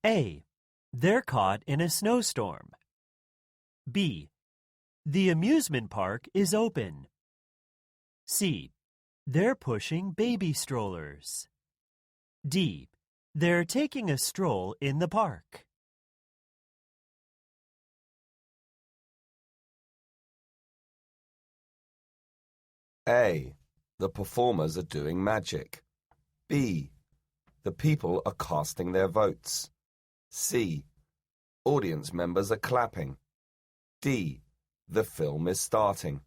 A. They're caught in a snowstorm. B. The amusement park is open. C. They're pushing baby strollers. D. They're taking a stroll in the park. A. The performers are doing magic. B. The people are casting their votes. C. Audience members are clapping. D. The film is starting.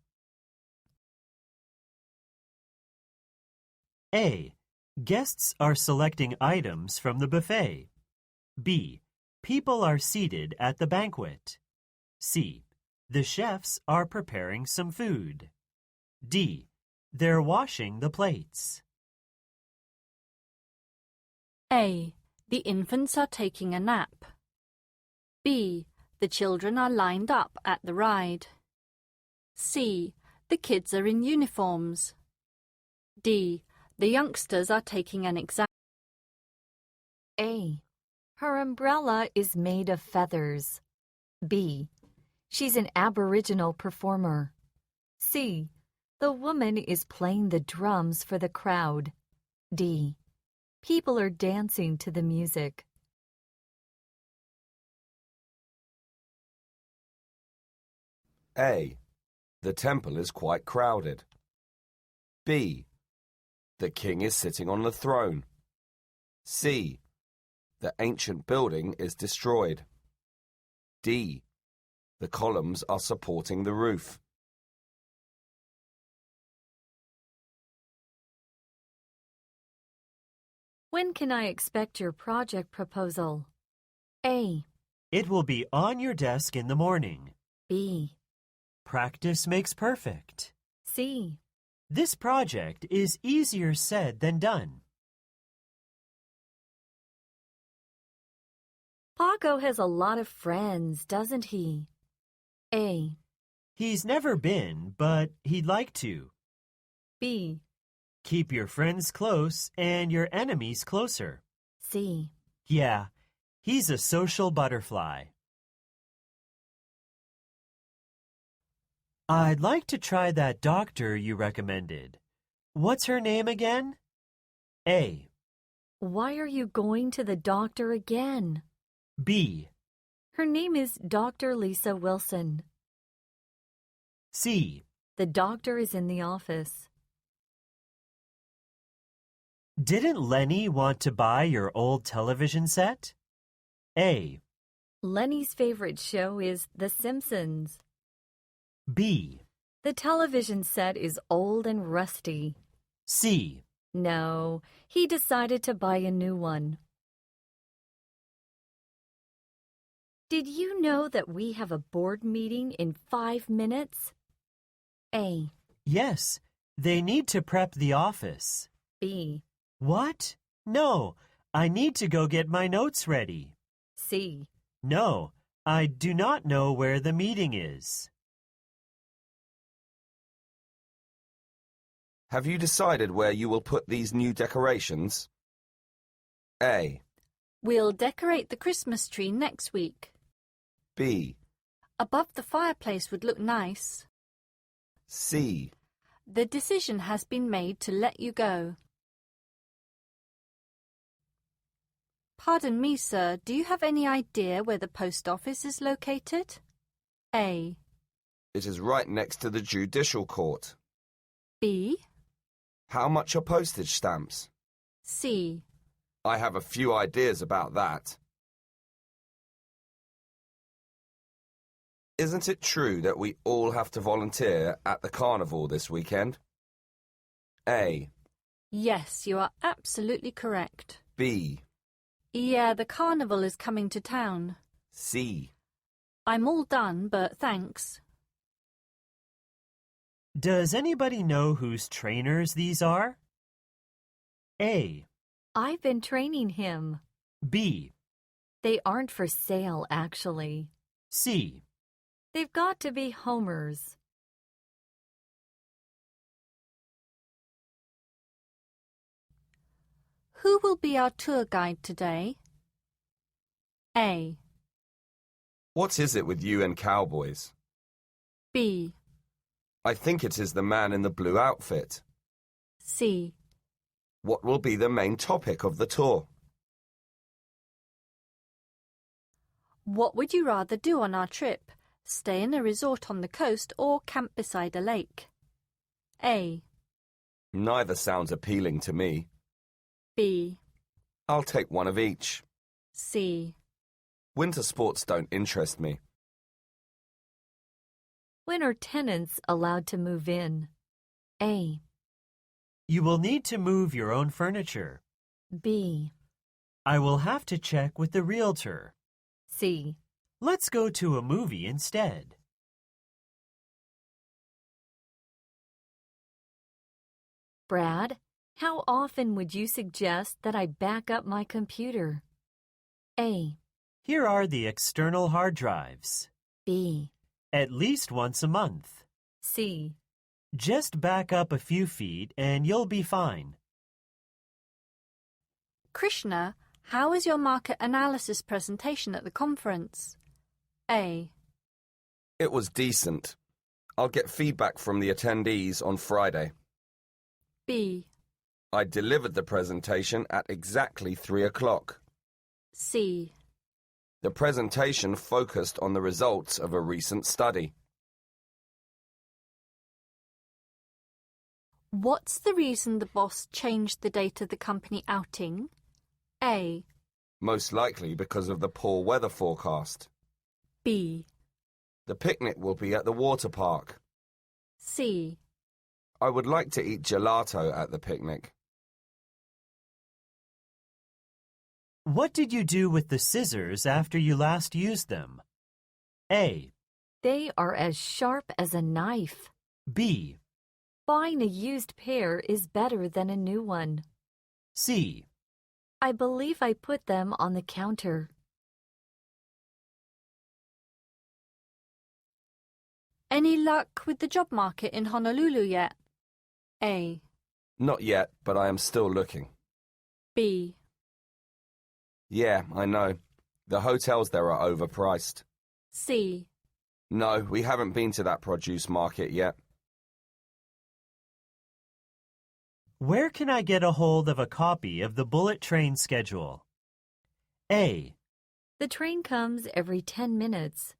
A. Guests are selecting items from the buffet. B. People are seated at the banquet. C. The chefs are preparing some food. D. They're washing the plates. A. The infants are taking a nap. B. The children are lined up at the ride. C. The kids are in uniforms. D. The youngsters are taking an exam. A. Her umbrella is made of feathers. B. She's an Aboriginal performer. C. The woman is playing the drums for the crowd. D. People are dancing to the music. A. The temple is quite crowded. B. The king is sitting on the throne. C. The ancient building is destroyed. D. The columns are supporting the roof. When can I expect your project proposal? A. It will be on your desk in the morning. B. Practice makes perfect. C. This project is easier said than done. Paco has a lot of friends, doesn't he? A. He's never been, but he'd like to. B. Keep your friends close and your enemies closer. C. Yeah, he's a social butterfly. I'd like to try that doctor you recommended. What's her name again? A. Why are you going to the doctor again? B. Her name is Dr. Lisa Wilson. C. The doctor is in the office. Didn't Lenny want to buy your old television set? A. Lenny's favorite show is The Simpsons. B. The television set is old and rusty. C. No, he decided to buy a new one. Did you know that we have a board meeting in 5 minutes? A. Yes, they need to prep the office. B. What? No, I need to go get my notes ready. C. No, I do not know where the meeting is. Have you decided where you will put these new decorations? A. We'll decorate the Christmas tree next week. B. Above the fireplace would look nice. C. The decision has been made to let you go. Pardon me, sir, do you have any idea where the post office is located? A. It is right next to the judicial court. B. How much are postage stamps? C. I have a few ideas about that. Isn't it true that we all have to volunteer at the carnival this weekend? A. Yes, you are absolutely correct. B. Yeah, the carnival is coming to town. C. I'm all done, but thanks. Does anybody know whose trainers these are? A. I've been training him. B. They aren't for sale, actually. C. They've got to be Homer's. Who will be our tour guide today? A. What is it with you and cowboys? B. I think it is the man in the blue outfit. C. What will be the main topic of the tour? What would you rather do on our trip? Stay in a resort on the coast or camp beside a lake? A. Neither sounds appealing to me. B. I'll take one of each. C. Winter sports don't interest me. When are tenants allowed to move in? A. You will need to move your own furniture. B. I will have to check with the realtor. C. Let's go to a movie instead. Brad, how often would you suggest that I back up my computer? A. Here are the external hard drives. B. At least once a month. C. Just back up a few feet and you'll be fine. Krishna, how was your market analysis presentation at the conference? A. It was decent. I'll get feedback from the attendees on Friday. B. I delivered the presentation at exactly 3 o'clock. C. The presentation focused on the results of a recent study. What's the reason the boss changed the date of the company outing? A. Most likely because of the poor weather forecast. B. The picnic will be at the water park. C. I would like to eat gelato at the picnic. What did you do with the scissors after you last used them? A. They are as sharp as a knife. B. Buying a used pair is better than a new one. C. I believe I put them on the counter. Any luck with the job market in Honolulu yet? A. Not yet, but I am still looking. B. Yeah, I know. The hotels there are overpriced. C. No, we haven't been to that produce market yet. Where can I get a hold of a copy of the bullet train schedule? A. The train comes every 10 minutes.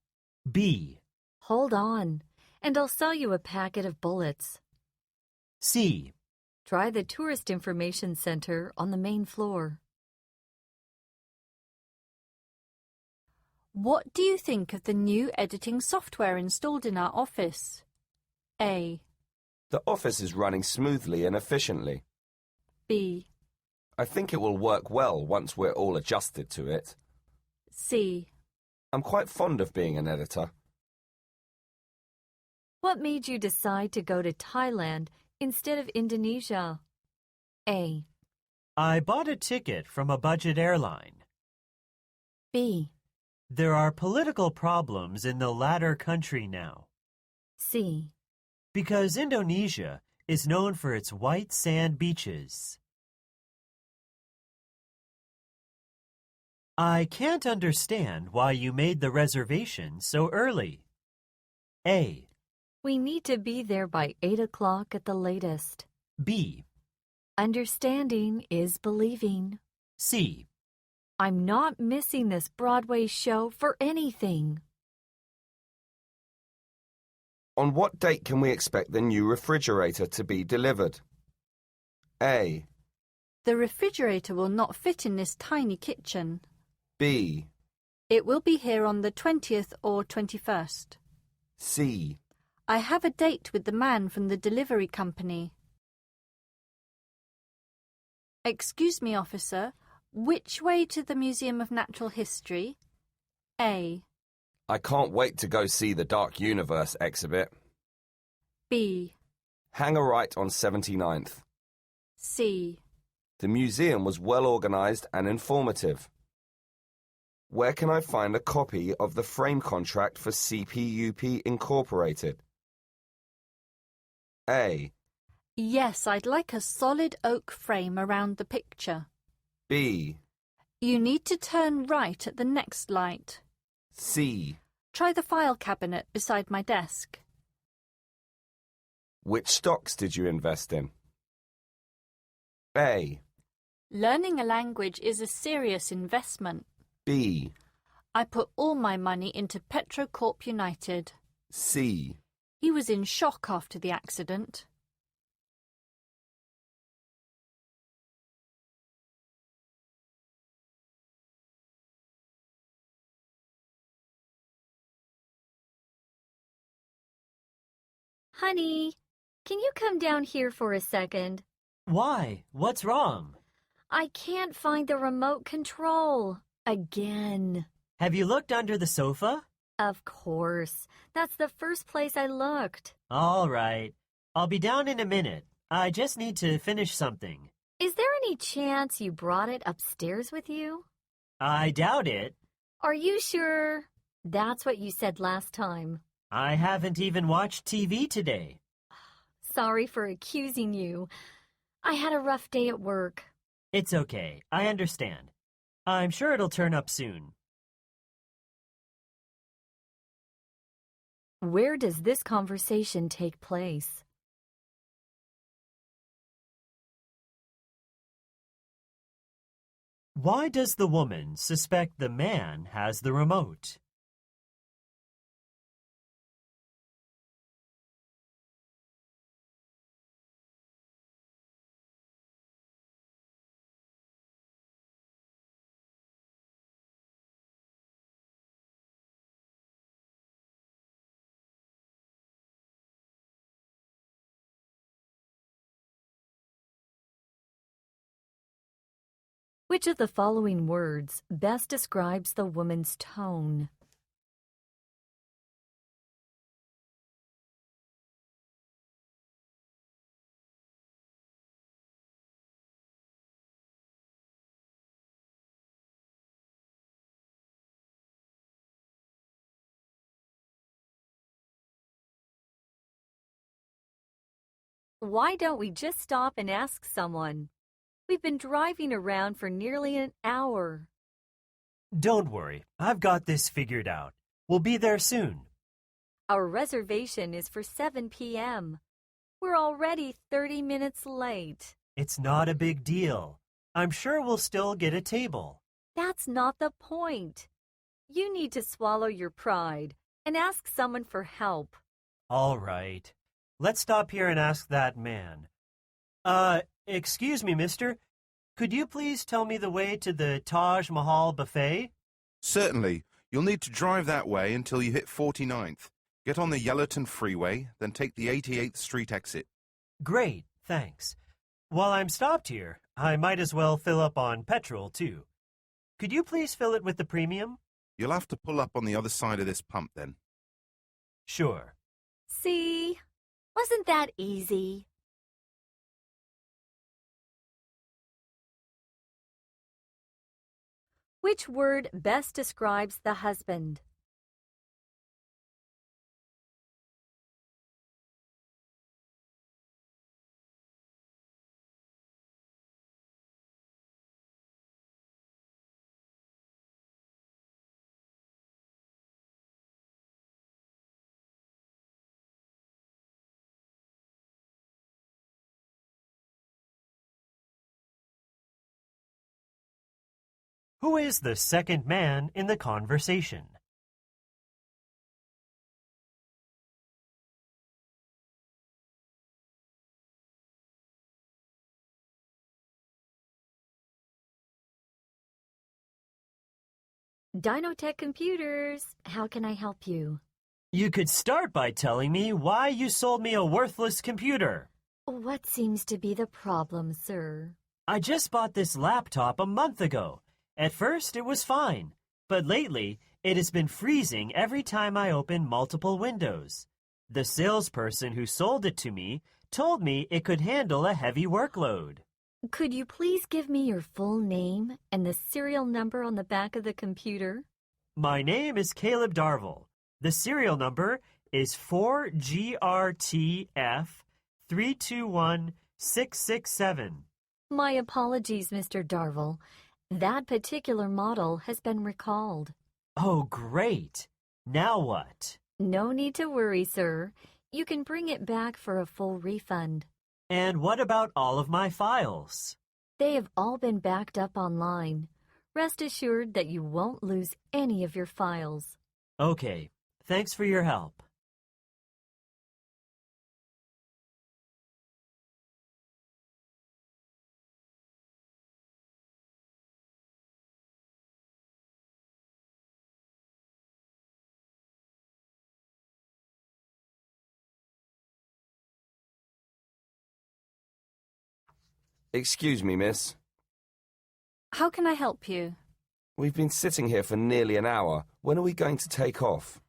B. Hold on, and I'll sell you a packet of bullets. C. Try the Tourist Information Center on the main floor. What do you think of the new editing software installed in our office? A. The office is running smoothly and efficiently. B. I think it will work well once we're all adjusted to it. C. I'm quite fond of being an editor. What made you decide to go to Thailand instead of Indonesia? A. I bought a ticket from a budget airline. B. There are political problems in the latter country now. C. Because Indonesia is known for its white sand beaches. I can't understand why you made the reservation so early. A. We need to be there by 8 o'clock at the latest. B. Understanding is believing. C. I'm not missing this Broadway show for anything. On what date can we expect the new refrigerator to be delivered? A. The refrigerator will not fit in this tiny kitchen. B. It will be here on the 20th or 21st. C. I have a date with the man from the delivery company. Excuse me, officer. Which way to the Museum of Natural History? A. I can't wait to go see the Dark Universe exhibit. B. Hang a right on 79th. C. The museum was well organised and informative. Where can I find a copy of the frame contract for CPUP Incorporated? A. Yes, I'd like a solid oak frame around the picture. B. You need to turn right at the next light. C. Try the file cabinet beside my desk. Which stocks did you invest in? A. Learning a language is a serious investment. B. I put all my money into Petrocorp United. C. He was in shock after the accident. Honey, can you come down here for a second? Why? What's wrong? I can't find the remote control. Again. Have you looked under the sofa? Of course. That's the first place I looked. All right. I'll be down in a minute. I just need to finish something. Is there any chance you brought it upstairs with you? I doubt it. Are you sure? That's what you said last time. I haven't even watched TV today. Sorry for accusing you. I had a rough day at work. It's okay. I understand. I'm sure it'll turn up soon. Where does this conversation take place? Why does the woman suspect the man has the remote? Which of the following words best describes the woman's tone? Why don't we just stop and ask someone? We've been driving around for nearly an hour. Don't worry. I've got this figured out. We'll be there soon. Our reservation is for 7 p.m. We're already 30 minutes late. It's not a big deal. I'm sure we'll still get a table. That's not the point. You need to swallow your pride and ask someone for help. All right. Let's stop here and ask that man. Excuse me, mister. Could you please tell me the way to the Taj Mahal buffet? Certainly. You'll need to drive that way until you hit 49th. Get on the Yellerton Freeway, then take the 88th Street exit. Great, thanks. While I'm stopped here, I might as well fill up on petrol, too. Could you please fill it with the premium? You'll have to pull up on the other side of this pump then. Sure. See? Wasn't that easy? Which word best describes the husband? Who is the second man in the conversation? Dynotech Computers, how can I help you? You could start by telling me why you sold me a worthless computer. What seems to be the problem, sir? I just bought this laptop a month ago. At first, it was fine, but lately, it has been freezing every time I open multiple windows. The salesperson who sold it to me told me it could handle a heavy workload. Could you please give me your full name and the serial number on the back of the computer? My name is Caleb Darville. The serial number is 4GRTF321667. My apologies, Mr. Darville. That particular model has been recalled. Oh, great. Now what? No need to worry, sir. You can bring it back for a full refund. And what about all of my files? They have all been backed up online. Rest assured that you won't lose any of your files. Okay, thanks for your help. Excuse me, miss. How can I help you? We've been sitting here for nearly an hour. When are we going to take off?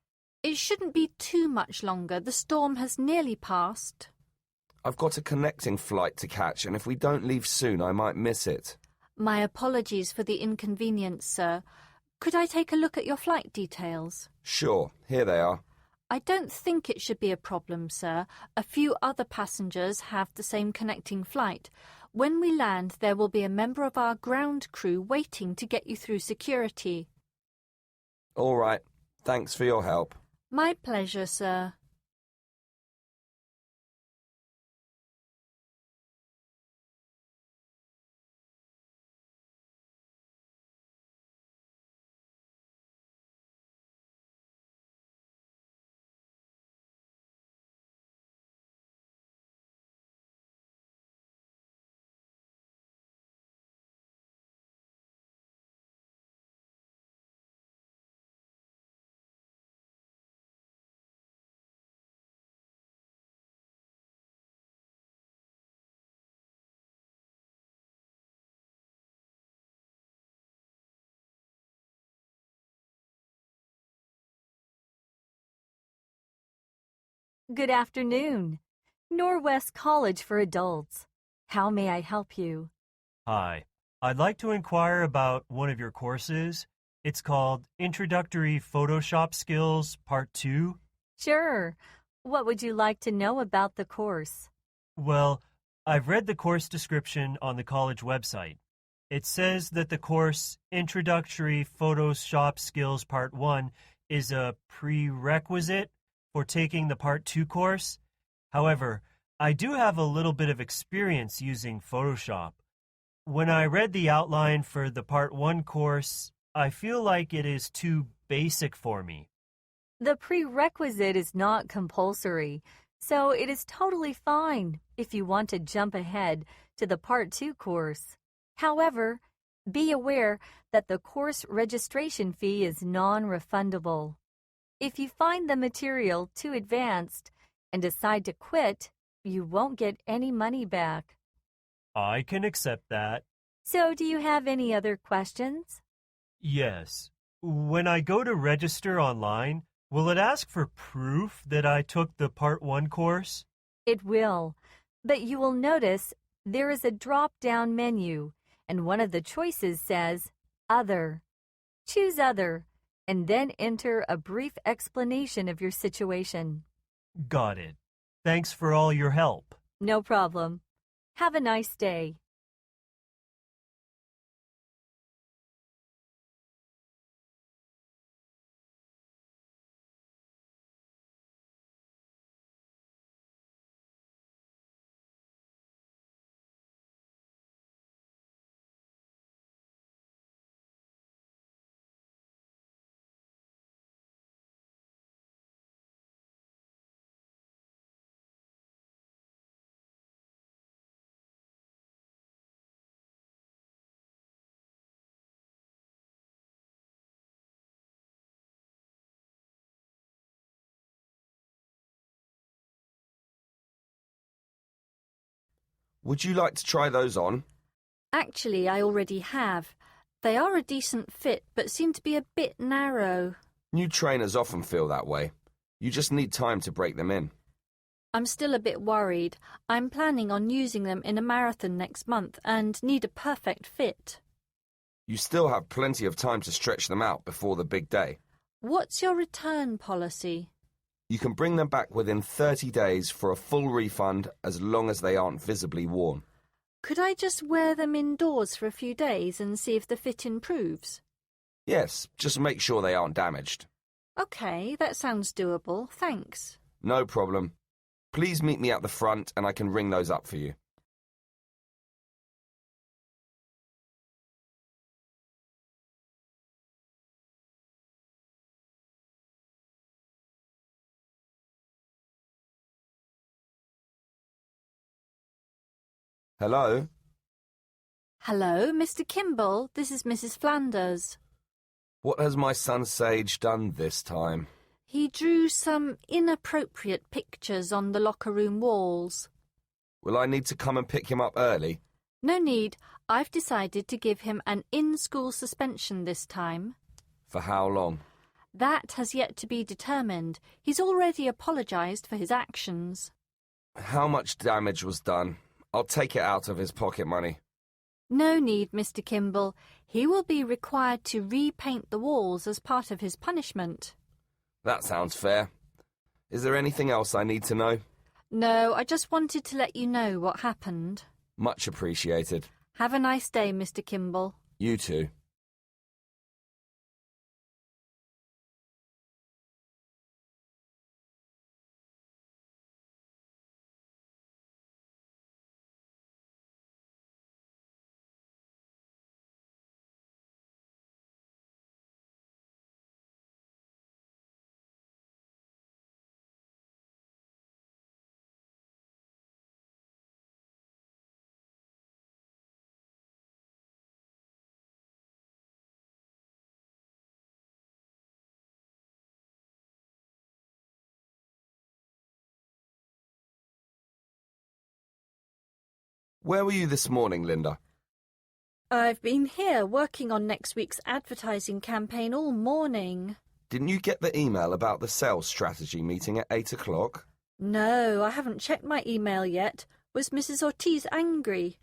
It shouldn't be too much longer. The storm has nearly passed. I've got a connecting flight to catch, and if we don't leave soon, I might miss it. My apologies for the inconvenience, sir. Could I take a look at your flight details? Sure, here they are. I don't think it should be a problem, sir. A few other passengers have the same connecting flight. When we land, there will be a member of our ground crew waiting to get you through security. All right. Thanks for your help. My pleasure, sir. Good afternoon. Norwest College for Adults. How may I help you? Hi, I'd like to inquire about one of your courses. It's called Introductory Photoshop Skills Part 2. Sure. What would you like to know about the course? Well, I've read the course description on the college website. It says that the course Introductory Photoshop Skills Part 1 is a prerequisite for taking the Part 2 course. However, I do have a little bit of experience using Photoshop. When I read the outline for the Part 1 course, I feel like it is too basic for me. The prerequisite is not compulsory, so it is totally fine if you want to jump ahead to the Part 2 course. However, be aware that the course registration fee is non-refundable. If you find the material too advanced and decide to quit, you won't get any money back. I can accept that. So, do you have any other questions? Yes. When I go to register online, will it ask for proof that I took the Part 1 course? It will, but you will notice there is a drop-down menu, and one of the choices says Other. Choose Other, and then enter a brief explanation of your situation. Got it. Thanks for all your help. No problem. Have a nice day. Would you like to try those on? Actually, I already have. They are a decent fit, but seem to be a bit narrow. New trainers often feel that way. You just need time to break them in. I'm still a bit worried. I'm planning on using them in a marathon next month and need a perfect fit. You still have plenty of time to stretch them out before the big day. What's your return policy? You can bring them back within 30 days for a full refund as long as they aren't visibly worn. Could I just wear them indoors for a few days and see if the fit improves? Yes, just make sure they aren't damaged. OK, that sounds doable. Thanks. No problem. Please meet me at the front and I can ring those up for you. Hello? Hello, Mr. Kimball. This is Mrs. Flanders. What has my son Sage done this time? He drew some inappropriate pictures on the locker room walls. Will I need to come and pick him up early? No need. I've decided to give him an in-school suspension this time. For how long? That has yet to be determined. He's already apologised for his actions. How much damage was done? I'll take it out of his pocket money. No need, Mr. Kimball. He will be required to repaint the walls as part of his punishment. That sounds fair. Is there anything else I need to know? No, I just wanted to let you know what happened. Much appreciated. Have a nice day, Mr. Kimball. You too. Where were you this morning, Linda? I've been here working on next week's advertising campaign all morning. Didn't you get the email about the sales strategy meeting at 8 o'clock? No, I haven't checked my email yet. Was Mrs. Ortiz angry?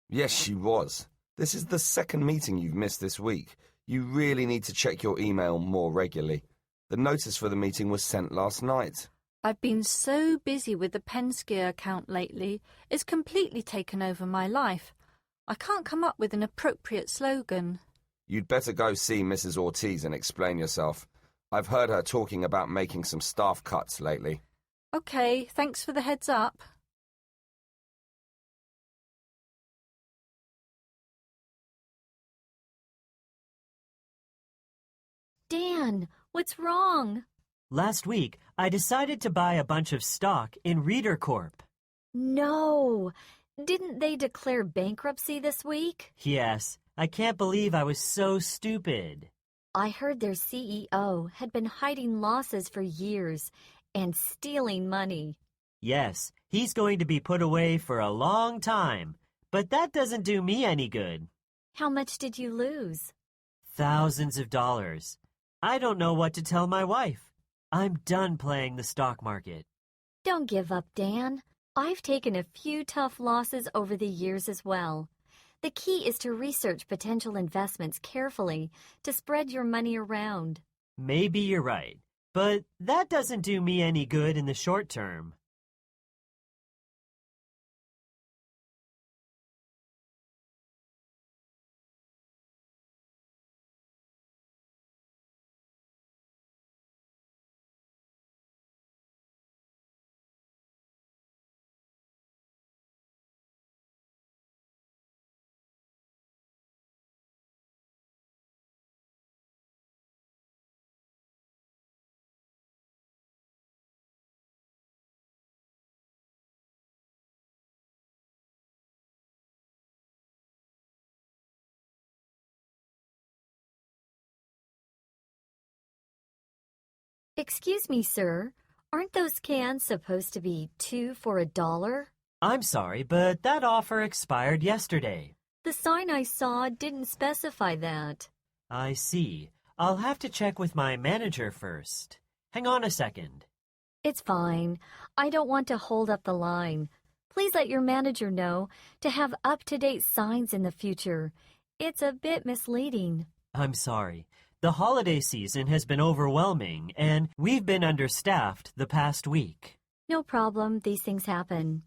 Yes, she was. This is the second meeting you've missed this week. You really need to check your email more regularly. The notice for the meeting was sent last night. I've been so busy with the Penskier account lately, it's completely taken over my life. I can't come up with an appropriate slogan. You'd better go see Mrs. Ortiz and explain yourself. I've heard her talking about making some staff cuts lately. OK, thanks for the heads up. Dan, what's wrong? Last week, I decided to buy a bunch of stock in Reader Corp. No. Didn't they declare bankruptcy this week? Yes, I can't believe I was so stupid. I heard their CEO had been hiding losses for years and stealing money. Yes, he's going to be put away for a long time, but that doesn't do me any good. How much did you lose? Thousands of dollars. I don't know what to tell my wife. I'm done playing the stock market. Don't give up, Dan. I've taken a few tough losses over the years as well. The key is to research potential investments carefully to spread your money around. Maybe you're right, but that doesn't do me any good in the short term. Excuse me, sir. Aren't those cans supposed to be 2 for $1? I'm sorry, but that offer expired yesterday. The sign I saw didn't specify that. I see. I'll have to check with my manager first. Hang on a second. It's fine. I don't want to hold up the line. Please let your manager know to have up-to-date signs in the future. It's a bit misleading. I'm sorry. The holiday season has been overwhelming, and we've been understaffed the past week. No problem. These things happen.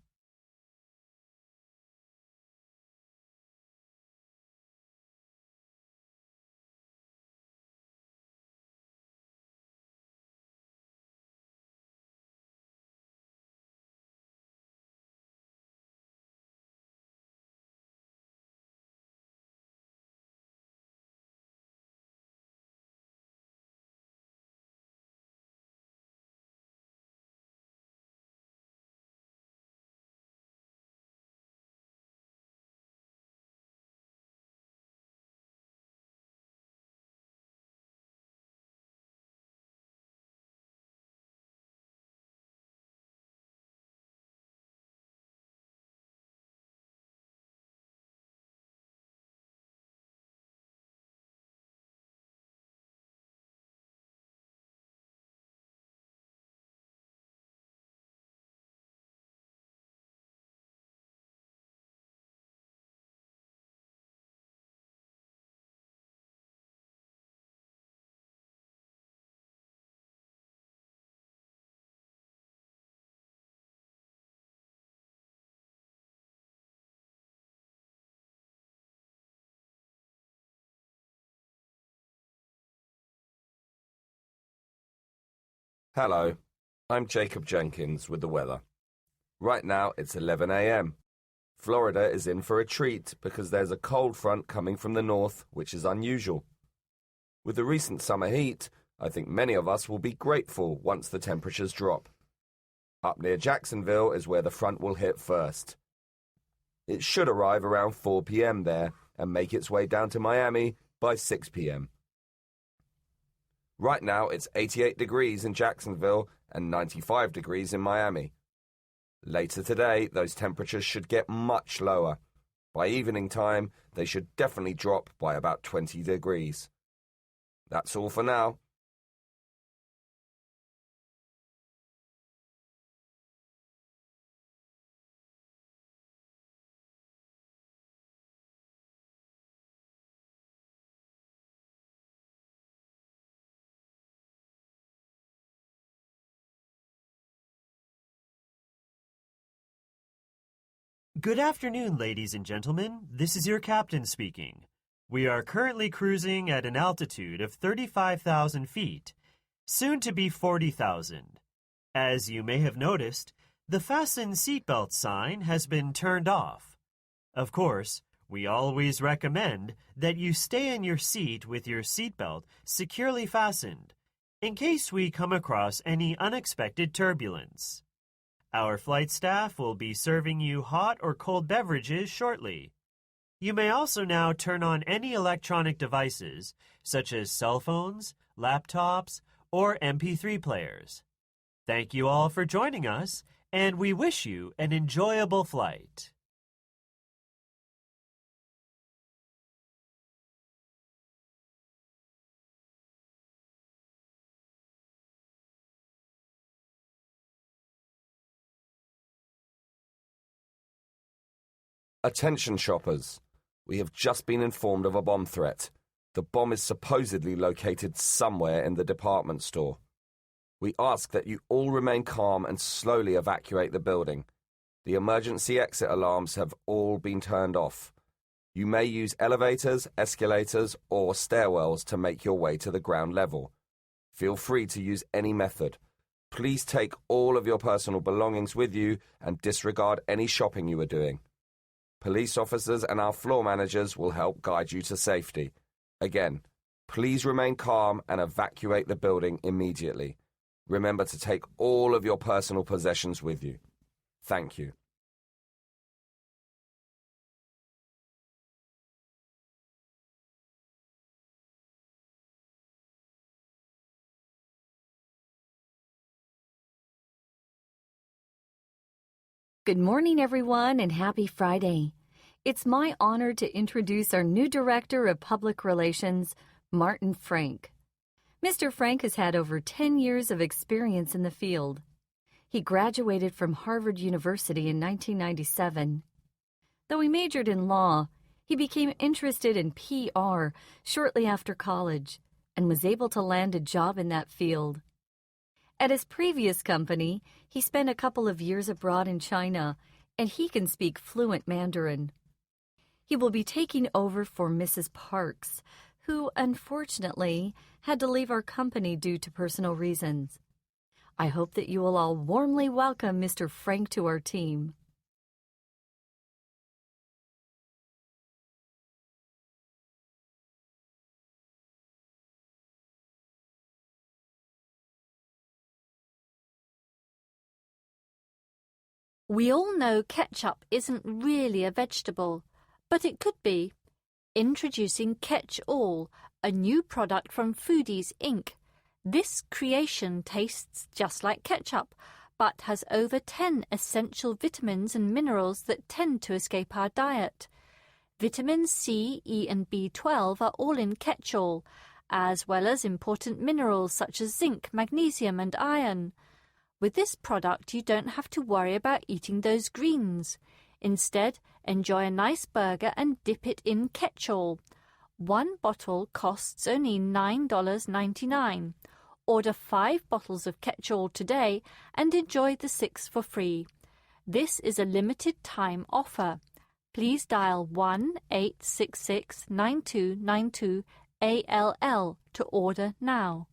Hello, I'm Jacob Jenkins with the weather. Right now it's 11 a.m. Florida is in for a treat because there's a cold front coming from the north, which is unusual. With the recent summer heat, I think many of us will be grateful once the temperatures drop. Up near Jacksonville is where the front will hit first. It should arrive around 4 p.m. there and make its way down to Miami by 6 p.m. Right now it's 88 degrees in Jacksonville and 95 degrees in Miami. Later today, those temperatures should get much lower. By evening time, they should definitely drop by about 20 degrees. That's all for now. Good afternoon, ladies and gentlemen. This is your captain speaking. We are currently cruising at an altitude of 35,000 feet, soon to be 40,000. As you may have noticed, the fasten seatbelt sign has been turned off. Of course, we always recommend that you stay in your seat with your seatbelt securely fastened, in case we come across any unexpected turbulence. Our flight staff will be serving you hot or cold beverages shortly. You may also now turn on any electronic devices, such as cell phones, laptops, or MP3 players. Thank you all for joining us, and we wish you an enjoyable flight. Attention shoppers. We have just been informed of a bomb threat. The bomb is supposedly located somewhere in the department store. We ask that you all remain calm and slowly evacuate the building. The emergency exit alarms have all been turned off. You may use elevators, escalators, or stairwells to make your way to the ground level. Feel free to use any method. Please take all of your personal belongings with you and disregard any shopping you are doing. Police officers and our floor managers will help guide you to safety. Again, please remain calm and evacuate the building immediately. Remember to take all of your personal possessions with you. Thank you. Good morning, everyone, and happy Friday. It's my honor to introduce our new Director of Public Relations, Martin Frank. Mr. Frank has had over 10 years of experience in the field. He graduated from Harvard University in 1997. Though he majored in law, he became interested in PR shortly after college and was able to land a job in that field. At his previous company, he spent a couple of years abroad in China, and he can speak fluent Mandarin. He will be taking over for Mrs. Parks, who unfortunately had to leave our company due to personal reasons. I hope that you will all warmly welcome Mr. Frank to our team. We all know ketchup isn't really a vegetable, but it could be. Introducing Catch-All, a new product from Foodies, Inc. This creation tastes just like ketchup, but has over 10 essential vitamins and minerals that tend to escape our diet. Vitamins C, E, and B12 are all in Catch-All, as well as important minerals such as zinc, magnesium, and iron. With this product, you don't have to worry about eating those greens. Instead, enjoy a nice burger and dip it in Catch-All. One bottle costs only $9.99. Order 5 bottles of Catch-All today and enjoy the 6th for free. This is a limited time offer. Please dial 1-866-9292-ALL to order now.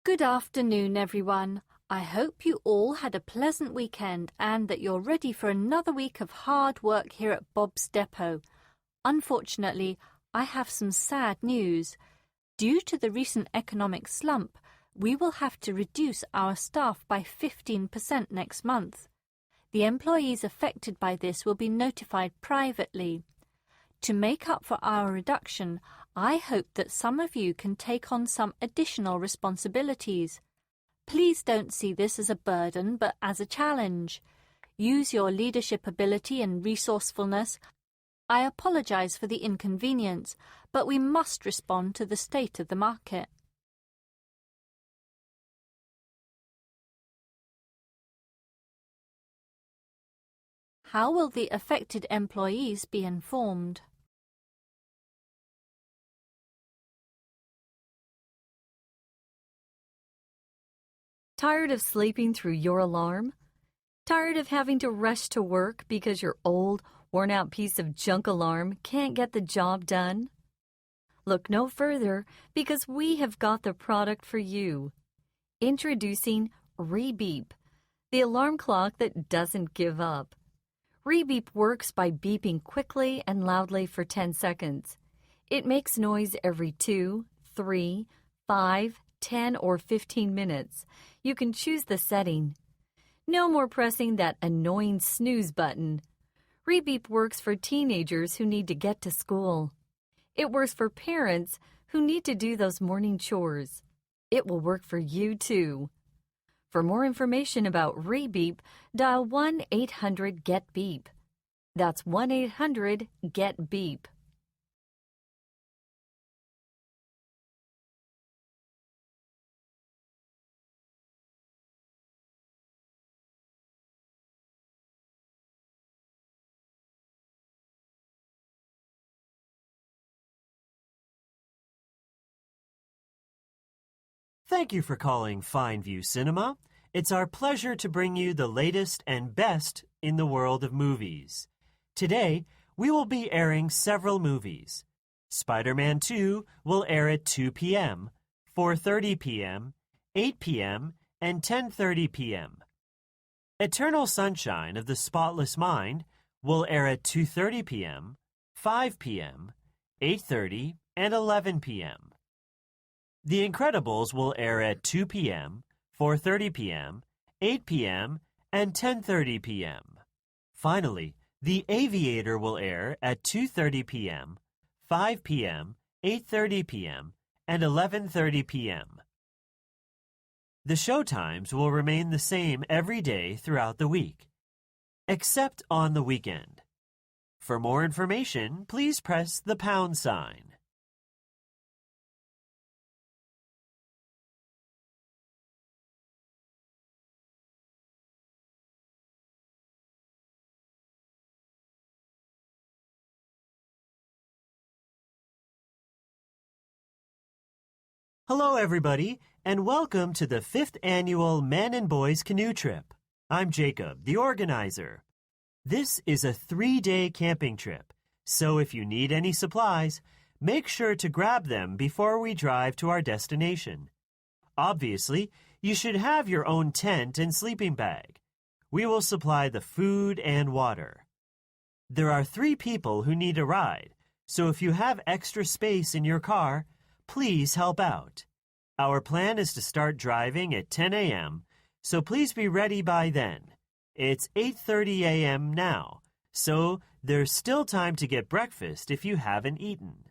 Good afternoon, everyone. I hope you all had a pleasant weekend and that you're ready for another week of hard work here at Bob's Depot. Unfortunately, I have some sad news. Due to the recent economic slump, we will have to reduce our staff by 15% next month. The employees affected by this will be notified privately. To make up for our reduction, I hope that some of you can take on some additional responsibilities. Please don't see this as a burden but as a challenge. Use your leadership ability and resourcefulness. I apologize for the inconvenience, but we must respond to the state of the market. How will the affected employees be informed? Tired of sleeping through your alarm? Tired of having to rush to work because your old, worn-out piece of junk alarm can't get the job done? Look no further because we have got the product for you. Introducing Rebeep, the alarm clock that doesn't give up. Rebeep works by beeping quickly and loudly for 10 seconds. It makes noise every 2, 3, 5, 10, or 15 minutes. You can choose the setting. No more pressing that annoying snooze button. Rebeep works for teenagers who need to get to school. It works for parents who need to do those morning chores. It will work for you too. For more information about Rebeep, dial 1-800-GET-BEEP. That's 1-800-GET-BEEP. Thank you for calling Fineview Cinema. It's our pleasure to bring you the latest and best in the world of movies. Today, we will be airing several movies. Spider-Man 2 will air at 2 p.m., 4:30 p.m., 8 p.m., and 10:30 p.m. Eternal Sunshine of the Spotless Mind will air at 2:30 p.m., 5 p.m., 8:30, and 11 p.m. The Incredibles will air at 2 p.m., 4:30 p.m., 8 p.m., and 10:30 p.m. Finally, The Aviator will air at 2:30 p.m., 5 p.m., 8:30 p.m., and 11:30 p.m. The showtimes will remain the same every day throughout the week, except on the weekend. For more information, please press the pound sign. Hello, everybody, and welcome to the 5th annual Men and Boys Canoe Trip. I'm Jacob, the organizer. This is a 3-day camping trip, so if you need any supplies, make sure to grab them before we drive to our destination. Obviously, you should have your own tent and sleeping bag. We will supply the food and water. There are 3 people who need a ride, so if you have extra space in your car, please help out. Our plan is to start driving at 10 a.m., so please be ready by then. It's 8:30 a.m. now, so there's still time to get breakfast if you haven't eaten.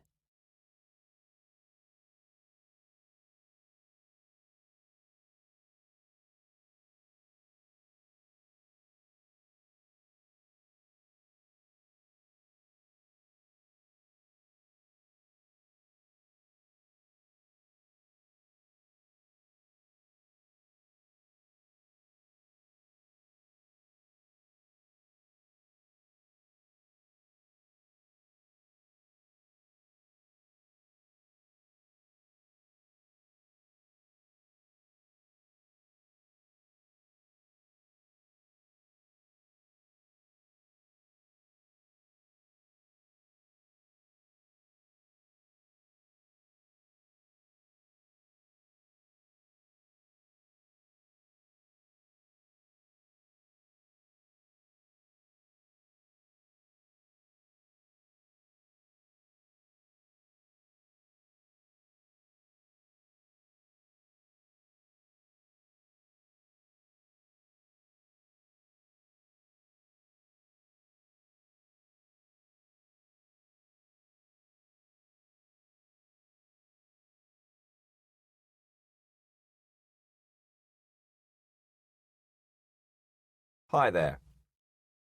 Hi there.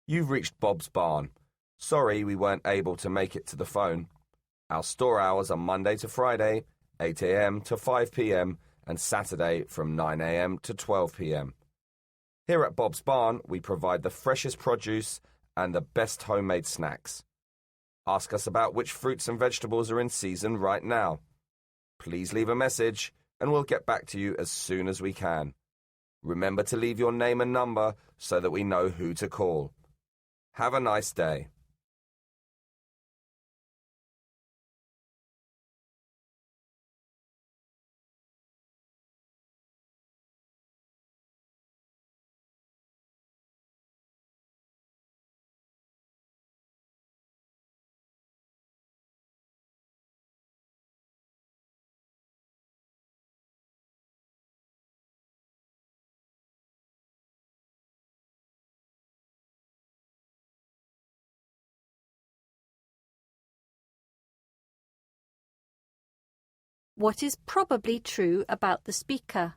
You've reached Bob's Barn. Sorry we weren't able to make it to the phone. Our store hours are Monday to Friday, 8 a.m. to 5 p.m. and Saturday from 9 a.m. to 12 p.m. Here at Bob's Barn, we provide the freshest produce and the best homemade snacks. Ask us about which fruits and vegetables are in season right now. Please leave a message and we'll get back to you as soon as we can. Remember to leave your name and number so that we know who to call. Have a nice day. What is probably true about the speaker?